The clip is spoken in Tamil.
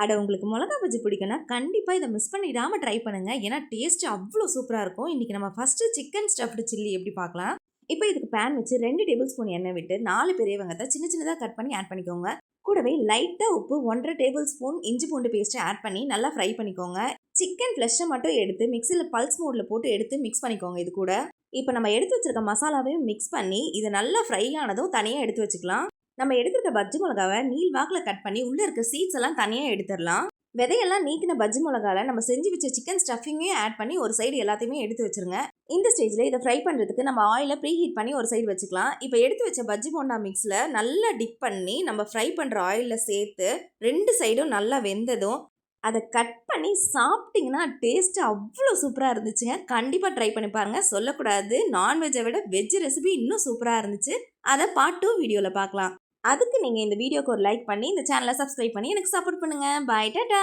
அட உங்களுக்கு மிளகா பஜ்ஜி பிடிக்கும்னா கண்டிப்பாக இதை மிஸ் பண்ணிடாமல் ட்ரை பண்ணுங்கள். ஏன்னா டேஸ்ட் அவ்வளோ சூப்பராக இருக்கும். இன்றைக்கி நம்ம ஃபஸ்ட்டு சிக்கன் ஸ்டஃப்டு சில்லி எப்படி பார்க்கலாம். இப்போ இதுக்கு பேன் வச்சு 2 டேபிள் ஸ்பூன் எண்ணெய் விட்டு 4 பெரிய வெங்காயத்தை சின்ன சின்னதாக கட் பண்ணி ஆட் பண்ணிக்கோங்க. கூடவே லைட்டாக உப்பு 1.5 டேபிள் ஸ்பூன் இஞ்சி பூண்டு பேஸ்ட்டை ஆட் பண்ணி நல்லா ஃப்ரை பண்ணிக்கோங்க. சிக்கன் ஃப்ளெஷ்ஷை மட்டும் எடுத்து மிக்சியில் பல்ஸ் மோடில் போட்டு எடுத்து மிக்ஸ் பண்ணிக்கோங்க. இது கூட இப்போ நம்ம எடுத்து வச்சிருக்க மசாலாவையும் மிக்ஸ் பண்ணி இதை நல்லா ஃப்ரை ஆனதும் தனியாக எடுத்து வச்சுக்கலாம். நம்ம எடுத்துருக்க பஜ்ஜி மிளகாவை நீள் வாக்கில் கட் பண்ணி உள்ளே இருக்க சீட்ஸ் எல்லாம் தனியாக எடுத்துடலாம். விதையெல்லாம் நீக்கின பஜ்ஜி மிளகாவில் நம்ம செஞ்சு வச்ச சிக்கன் ஸ்டஃபிங்கையும் ஆட் பண்ணி ஒரு சைடு எல்லாத்தையுமே எடுத்து வச்சிருங்க. இந்த ஸ்டேஜில் இதை ஃப்ரை பண்ணுறதுக்கு நம்ம ஆயிலை ப்ரீ ஹீட் பண்ணி ஒரு சைடு வச்சுக்கலாம். இப்போ எடுத்து வச்ச பஜ்ஜி போண்டா மிக்ஸில் நல்லா டிப் பண்ணி நம்ம ஃப்ரை பண்ணுற ஆயிலில் சேர்த்து 2 சைடும் நல்லா வெந்ததும் அதை கட் பண்ணி சாப்பிட்டிங்கன்னா டேஸ்ட்டு அவ்வளோ சூப்பராக இருந்துச்சுங்க. கண்டிப்பாக ட்ரை பண்ணி பாருங்கள். சொல்லக்கூடாது, நான்வெஜ்ஜை விட வெஜ் ரெசிபி இன்னும் சூப்பராக இருந்துச்சு. அதை பார்ட் 2 வீடியோவில் பார்க்கலாம். அதுக்கு நீங்கள் இந்த வீடியோக்கு ஒரு லைக் பண்ணி இந்த சேனலை சப்ஸ்கிரைப் பண்ணி எனக்கு சப்போர்ட் பண்ணுங்கள். பாய், டாடா.